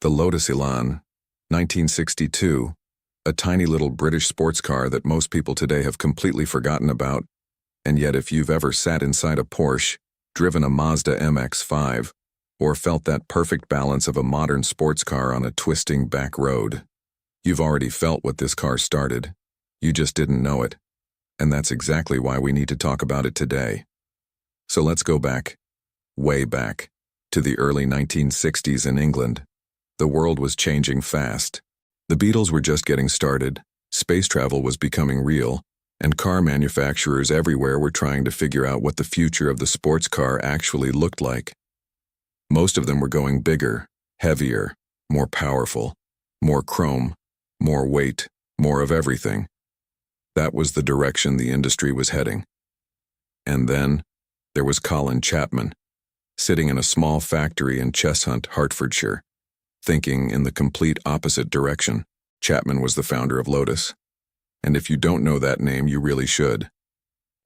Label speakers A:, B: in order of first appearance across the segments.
A: The Lotus Elan, 1962, a tiny little British sports car that most people today have completely forgotten about, and yet if you've ever sat inside a Porsche, driven a Mazda MX-5, or felt that perfect balance of a modern sports car on a twisting back road, you've already felt what this car started. You just didn't know it, and that's exactly why we need to talk about it today. So let's go back, way back, to the early 1960s in England. The world was changing fast. The Beatles were just getting started, space travel was becoming real, and car manufacturers everywhere were trying to figure out what the future of the sports car actually looked like. Most of them were going bigger, heavier, more powerful, more chrome, more weight, more of everything. That was the direction the industry was heading. And then, there was Colin Chapman, sitting in a small factory in Cheshunt, Hertfordshire, thinking in the complete opposite direction. Chapman was the founder of Lotus. And if you don't know that name, you really should.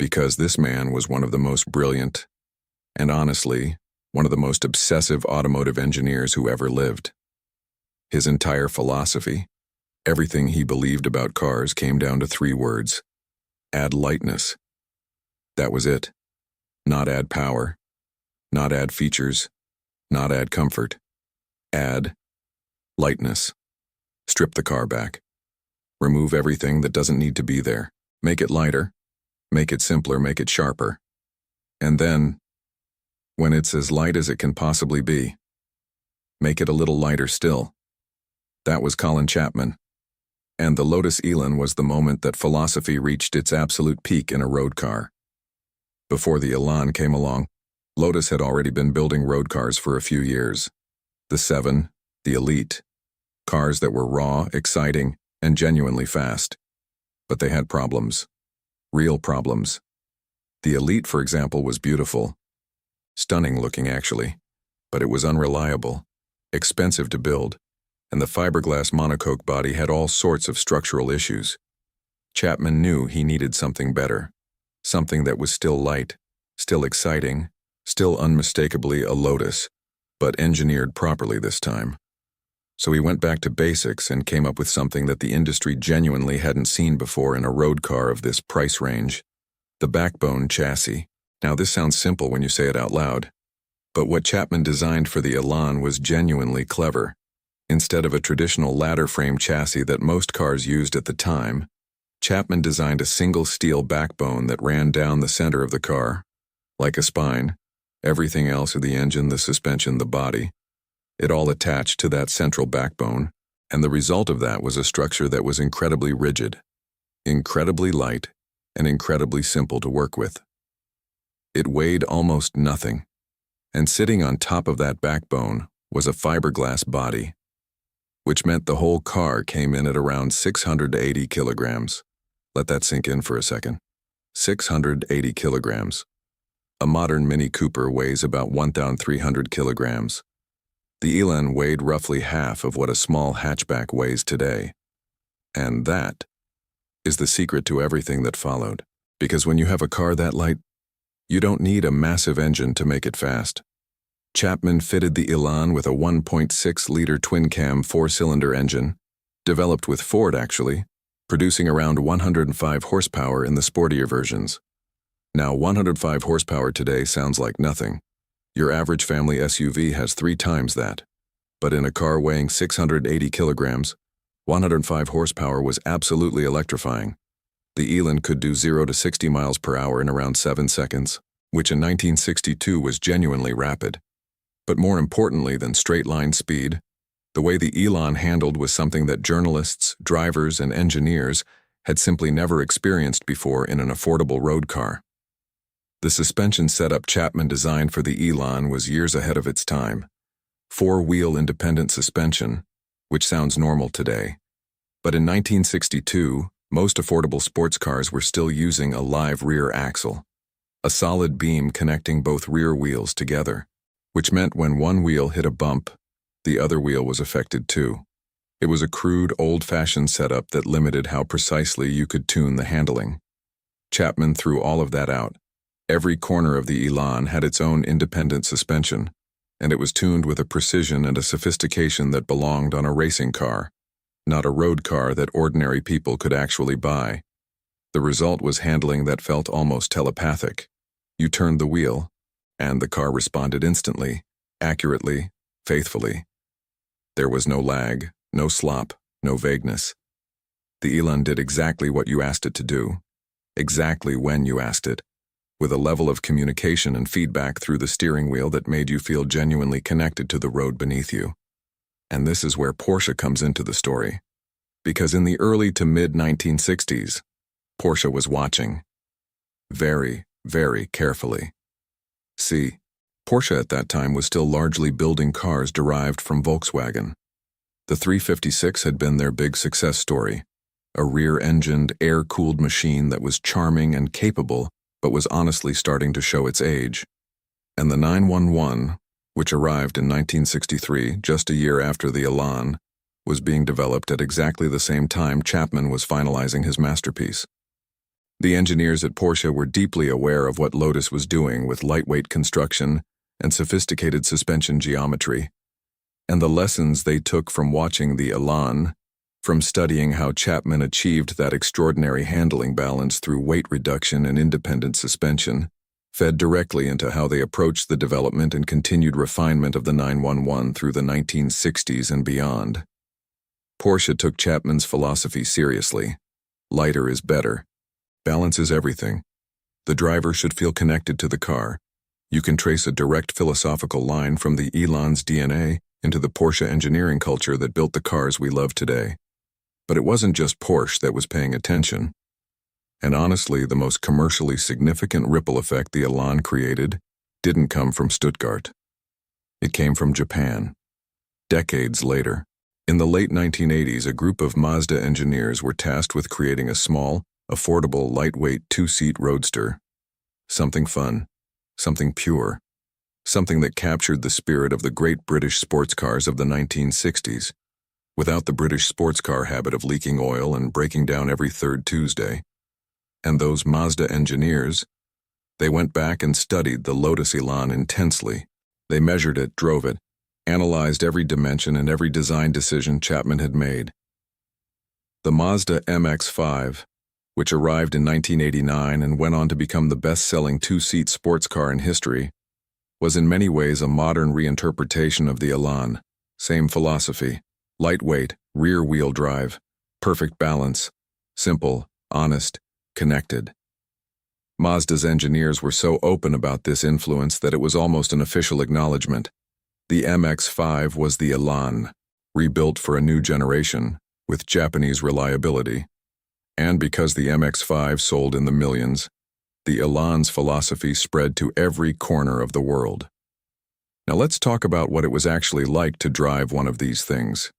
A: Because this man was one of the most brilliant, and honestly, one of the most obsessive automotive engineers who ever lived. His entire philosophy, everything he believed about cars came down to 3 words. Add lightness. That was it. Not add power. Not add features. Not add comfort. Add lightness. Strip the car back. Remove everything that doesn't need to be there. Make it lighter. Make it simpler, make it sharper. And then, when it's as light as it can possibly be, make it a little lighter still. That was Colin Chapman. And the Lotus Elan was the moment that philosophy reached its absolute peak in a road car. Before the Elan came along, Lotus had already been building road cars for a few years. The 7, the Elite. Cars that were raw, exciting, and genuinely fast. But they had problems. Real problems. The Elite, for example, was beautiful. Stunning looking, actually. But it was unreliable, expensive to build, and the fiberglass monocoque body had all sorts of structural issues. Chapman knew he needed something better. Something that was still light, still exciting, still unmistakably a Lotus, but engineered properly this time. So he went back to basics and came up with something that the industry genuinely hadn't seen before in a road car of this price range. The backbone chassis. Now this sounds simple when you say it out loud, but what Chapman designed for the Elan was genuinely clever. Instead of a traditional ladder frame chassis that most cars used at the time, Chapman designed a single steel backbone that ran down the center of the car, like a spine. Everything else of the engine, the suspension, the body, it all attached to that central backbone, and the result of that was a structure that was incredibly rigid, incredibly light, and incredibly simple to work with. It weighed almost nothing, and sitting on top of that backbone was a fiberglass body, which meant the whole car came in at around 680 kilograms. Let that sink in for a second. 680 kilograms. A modern Mini Cooper weighs about 1,300 kilograms. The Elan weighed roughly half of what a small hatchback weighs today. And that is the secret to everything that followed. Because when you have a car that light, you don't need a massive engine to make it fast. Chapman fitted the Elan with a 1.6-liter twin-cam 4-cylinder engine, developed with Ford actually, producing around 105 horsepower in the sportier versions. Now 105 horsepower today sounds like nothing. Your average family SUV has 3 times that. But in a car weighing 680 kilograms, 105 horsepower was absolutely electrifying. The Elan could do 0 to 60 miles per hour in around 7 seconds, which in 1962 was genuinely rapid. But more importantly than straight-line speed, the way the Elan handled was something that journalists, drivers, and engineers had simply never experienced before in an affordable road car. The suspension setup Chapman designed for the Elan was years ahead of its time. 4-wheel independent suspension, which sounds normal today. But in 1962, most affordable sports cars were still using a live rear axle, a solid beam connecting both rear wheels together, which meant when one wheel hit a bump, the other wheel was affected too. It was a crude, old-fashioned setup that limited how precisely you could tune the handling. Chapman threw all of that out. Every corner of the Elan had its own independent suspension, and it was tuned with a precision and a sophistication that belonged on a racing car, not a road car that ordinary people could actually buy. The result was handling that felt almost telepathic. You turned the wheel, and the car responded instantly, accurately, faithfully. There was no lag, no slop, no vagueness. The Elan did exactly what you asked it to do, exactly when you asked it, with a level of communication and feedback through the steering wheel that made you feel genuinely connected to the road beneath you. And this is where Porsche comes into the story. Because in the early to mid-1960s, Porsche was watching. Very, very carefully. See, Porsche at that time was still largely building cars derived from Volkswagen. The 356 had been their big success story, a rear-engined, air-cooled machine that was charming and capable, but was honestly starting to show its age. And the 911, which arrived in 1963, just a year after the Elan, was being developed at exactly the same time Chapman was finalizing his masterpiece. The engineers at Porsche were deeply aware of what Lotus was doing with lightweight construction and sophisticated suspension geometry, and the lessons they took from watching the Elan, from studying how Chapman achieved that extraordinary handling balance through weight reduction and independent suspension, fed directly into how they approached the development and continued refinement of the 911 through the 1960s and beyond. Porsche took Chapman's philosophy seriously. Lighter is better. Balance is everything. The driver should feel connected to the car. You can trace a direct philosophical line from the Elan's DNA into the Porsche engineering culture that built the cars we love today. But it wasn't just Porsche that was paying attention. And honestly, the most commercially significant ripple effect the Elan created didn't come from Stuttgart. It came from Japan. Decades later, in the late 1980s, a group of Mazda engineers were tasked with creating a small, affordable, lightweight two-seat roadster. Something fun, something pure, something that captured the spirit of the great British sports cars of the 1960s, without the British sports car habit of leaking oil and breaking down every third Tuesday. And those Mazda engineers, they went back and studied the Lotus Elan intensely. They measured it, drove it, analyzed every dimension and every design decision Chapman had made. The Mazda MX-5, which arrived in 1989 and went on to become the best-selling two-seat sports car in history, was in many ways a modern reinterpretation of the Elan. Same philosophy, lightweight, rear-wheel drive, perfect balance, simple, honest, connected. Mazda's engineers were so open about this influence that it was almost an official acknowledgement. The MX-5 was the Elan, rebuilt for a new generation, with Japanese reliability. And because the MX-5 sold in the millions, the Elan's philosophy spread to every corner of the world. Now let's talk about what it was actually like to drive one of these things.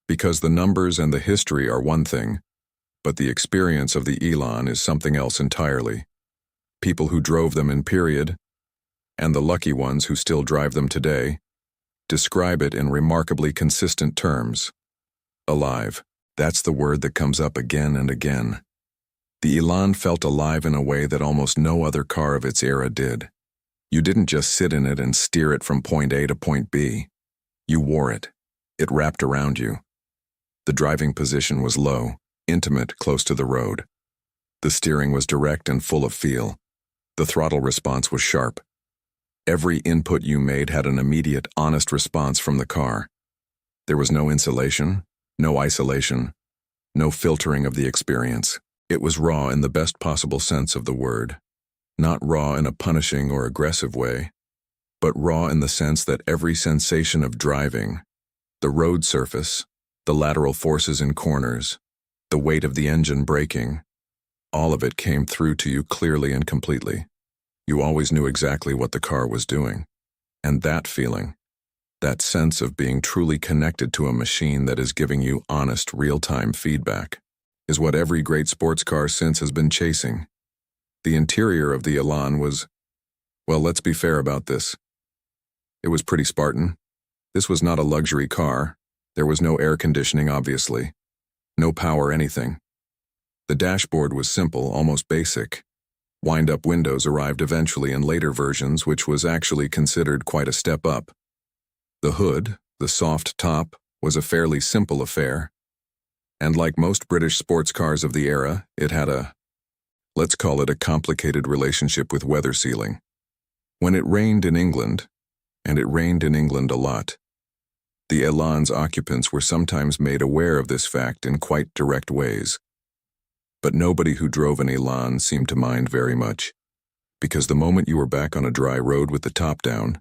A: Because the numbers and the history are one thing, but the experience of the Elan is something else entirely. People who drove them in period, and the lucky ones who still drive them today, describe it in remarkably consistent terms. Alive. That's the word that comes up again and again. The Elan felt alive in a way that almost no other car of its era did. You didn't just sit in it and steer it from point A to point B. You wore it. It wrapped around you. The driving position was low, intimate, close to the road. The steering was direct and full of feel. The throttle response was sharp. Every input you made had an immediate, honest response from the car. There was no insulation, no isolation, no filtering of the experience. It was raw in the best possible sense of the word. Not raw in a punishing or aggressive way, but raw in the sense that every sensation of driving, the road surface, the lateral forces in corners, the weight of the engine braking, all of it came through to you clearly and completely. You always knew exactly what the car was doing. And that feeling, that sense of being truly connected to a machine that is giving you honest, real-time feedback, is what every great sports car since has been chasing. The interior of the Elan was, well, let's be fair about this. It was pretty Spartan. This was not a luxury car. There was no air conditioning, obviously. No power anything. The dashboard was simple, almost basic. Wind-up windows arrived eventually in later versions, which was actually considered quite a step up. The hood, the soft top, was a fairly simple affair, and like most British sports cars of the era, it had let's call it a complicated relationship with weather sealing. When it rained in England, and it rained in England a lot, the Elan's occupants were sometimes made aware of this fact in quite direct ways. But nobody who drove an Elan seemed to mind very much, because the moment you were back on a dry road with the top down,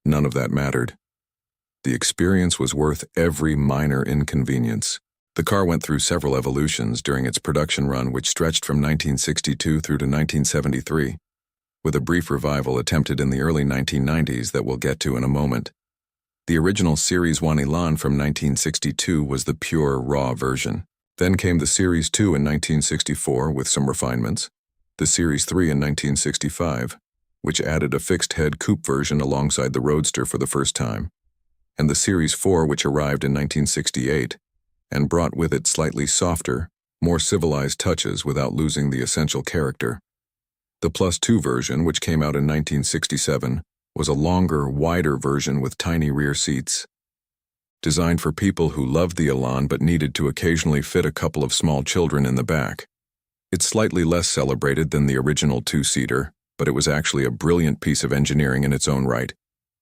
A: none of that mattered. The experience was worth every minor inconvenience. The car went through several evolutions during its production run, which stretched from 1962 through to 1973, with a brief revival attempted in the early 1990s that we'll get to in a moment. The original Series 1 Elan from 1962 was the pure, raw version. Then came the Series 2 in 1964 with some refinements, the Series 3 in 1965, which added a fixed-head coupe version alongside the Roadster for the first time, and the Series 4, which arrived in 1968, and brought with it slightly softer, more civilized touches without losing the essential character. The Plus 2 version, which came out in 1967, was a longer, wider version with tiny rear seats. Designed for people who loved the Elan but needed to occasionally fit a couple of small children in the back. It's slightly less celebrated than the original two-seater, but it was actually a brilliant piece of engineering in its own right,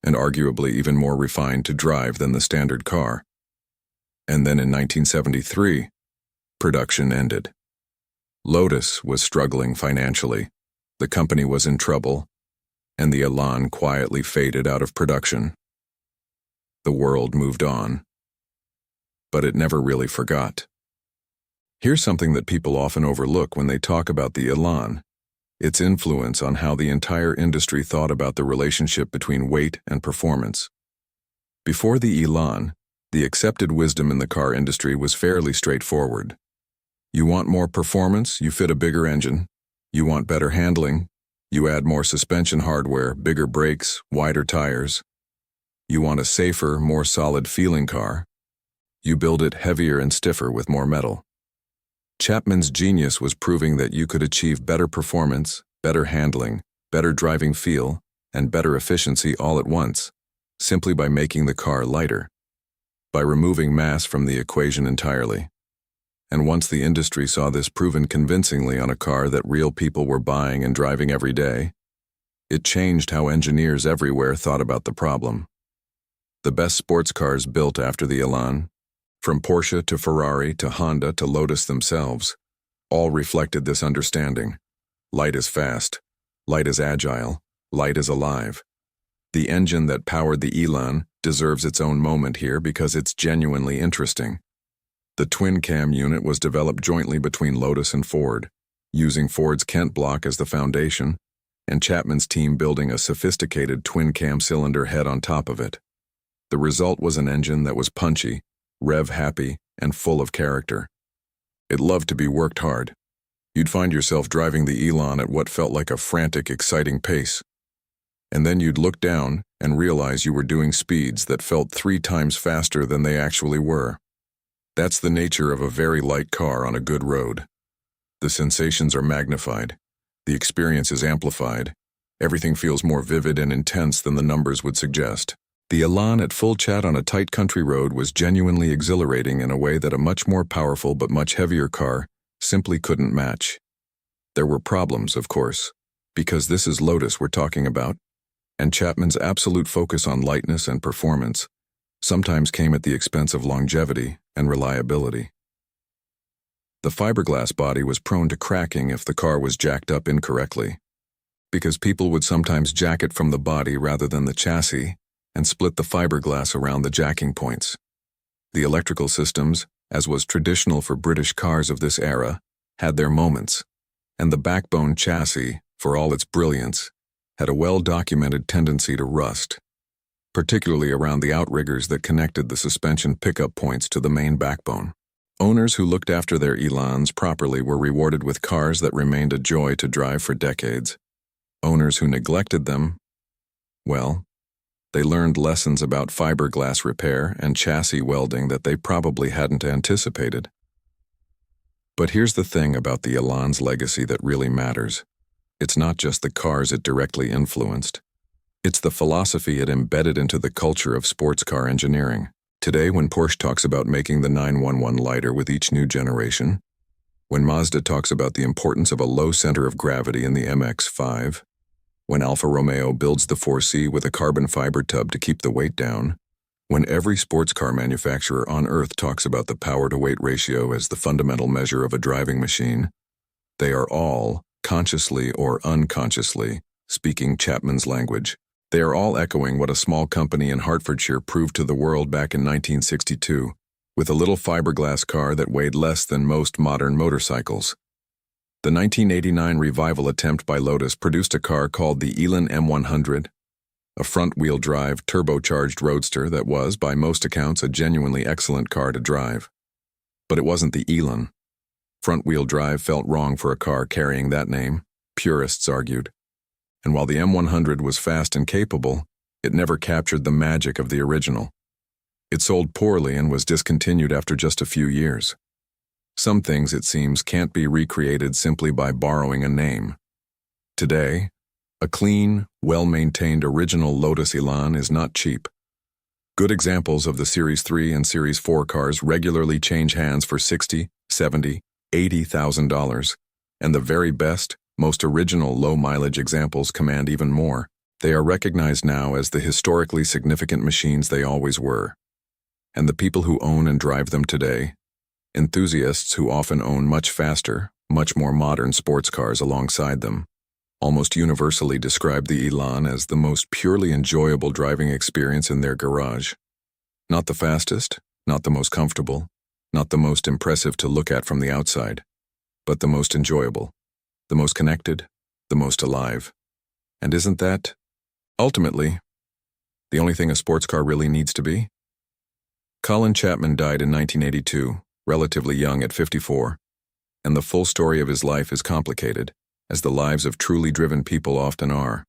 A: and arguably even more refined to drive than the standard car. And then in 1973, production ended. Lotus was struggling financially, the company was in trouble, and the Elan quietly faded out of production. The world moved on, but it never really forgot. Here's something that people often overlook when they talk about the Elan: its influence on how the entire industry thought about the relationship between weight and performance. Before the Elan, the accepted wisdom in the car industry was fairly straightforward. You want more performance, you fit a bigger engine. You want better handling, you add more suspension hardware, bigger brakes, wider tires. You want a safer, more solid-feeling car. You build it heavier and stiffer with more metal. Chapman's genius was proving that you could achieve better performance, better handling, better driving feel, and better efficiency all at once, simply by making the car lighter, by removing mass from the equation entirely. And once the industry saw this proven convincingly on a car that real people were buying and driving every day, it changed how engineers everywhere thought about the problem. The best sports cars built after the Elan, from Porsche to Ferrari to Honda to Lotus themselves, all reflected this understanding. Light is fast, light is agile, light is alive. The engine that powered the Elan deserves its own moment here because it's genuinely interesting. The twin-cam unit was developed jointly between Lotus and Ford, using Ford's Kent block as the foundation, and Chapman's team building a sophisticated twin-cam cylinder head on top of it. The result was an engine that was punchy, rev-happy, and full of character. It loved to be worked hard. You'd find yourself driving the Elan at what felt like a frantic, exciting pace. And then you'd look down and realize you were doing speeds that felt 3 times faster than they actually were. That's the nature of a very light car on a good road. The sensations are magnified. The experience is amplified. Everything feels more vivid and intense than the numbers would suggest. The Elan at full chat on a tight country road was genuinely exhilarating in a way that a much more powerful but much heavier car simply couldn't match. There were problems, of course, because this is Lotus we're talking about, and Chapman's absolute focus on lightness and performance sometimes came at the expense of longevity and reliability. The fiberglass body was prone to cracking if the car was jacked up incorrectly, because people would sometimes jack it from the body rather than the chassis and split the fiberglass around the jacking points. The electrical systems, as was traditional for British cars of this era, had their moments, and the backbone chassis, for all its brilliance, had a well-documented tendency to rust, particularly around the outriggers that connected the suspension pickup points to the main backbone. Owners who looked after their Elans properly were rewarded with cars that remained a joy to drive for decades. Owners who neglected them, well, they learned lessons about fiberglass repair and chassis welding that they probably hadn't anticipated. But here's the thing about the Elan's legacy that really matters. It's not just the cars it directly influenced. It's the philosophy it embedded into the culture of sports car engineering. Today, when Porsche talks about making the 911 lighter with each new generation, when Mazda talks about the importance of a low center of gravity in the MX-5, when Alfa Romeo builds the 4C with a carbon fiber tub to keep the weight down, when every sports car manufacturer on Earth talks about the power-to-weight ratio as the fundamental measure of a driving machine, they are all, consciously or unconsciously, speaking Chapman's language. They are all echoing what a small company in Hertfordshire proved to the world back in 1962, with a little fiberglass car that weighed less than most modern motorcycles. The 1989 revival attempt by Lotus produced a car called the Elan M100, a front-wheel drive, turbocharged roadster that was, by most accounts, a genuinely excellent car to drive. But it wasn't the Elan. Front-wheel drive felt wrong for a car carrying that name, purists argued. And while the M100 was fast and capable, it never captured the magic of the original. It sold poorly and was discontinued after just a few years. Some things, it seems, can't be recreated simply by borrowing a name. Today, a clean, well-maintained original Lotus Elan is not cheap. Good examples of the Series 3 and Series 4 cars regularly change hands for $60,000, $70,000, $80,000, and the very best, most original low-mileage examples command even more. They are recognized now as the historically significant machines they always were. And the people who own and drive them today, enthusiasts who often own much faster, much more modern sports cars alongside them, almost universally describe the Elan as the most purely enjoyable driving experience in their garage. Not the fastest, not the most comfortable, not the most impressive to look at from the outside, but the most enjoyable, the most connected, the most alive. And isn't that, ultimately, the only thing a sports car really needs to be? Colin Chapman died in 1982, relatively young at 54, and the full story of his life is complicated, as the lives of truly driven people often are.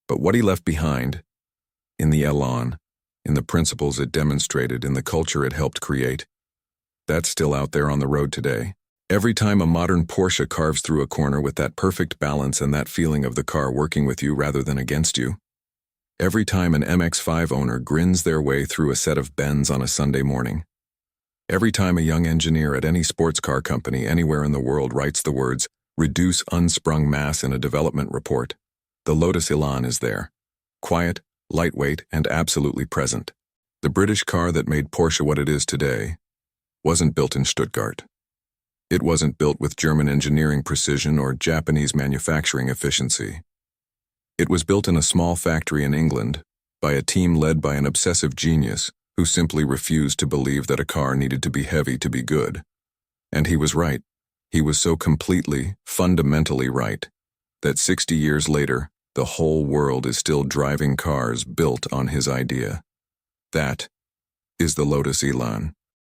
A: But what he left behind, in the Elan, in the principles it demonstrated, in the culture it helped create, that's still out there on the road today. Every time a modern Porsche carves through a corner with that perfect balance and that feeling of the car working with you rather than against you, every time an MX-5 owner grins their way through a set of bends on a Sunday morning, every time a young engineer at any sports car company anywhere in the world writes the words, "reduce unsprung mass" in a development report, the Lotus Elan is there, quiet, lightweight, and absolutely present. The British car that made Porsche what it is today wasn't built in Stuttgart. It wasn't built with German engineering precision or Japanese manufacturing efficiency. It was built in a small factory in England by a team led by an obsessive genius who simply refused to believe that a car needed to be heavy to be good. And he was right. He was so completely, fundamentally right, that 60 years later, the whole world is still driving cars built on his idea. That is the Lotus Elan.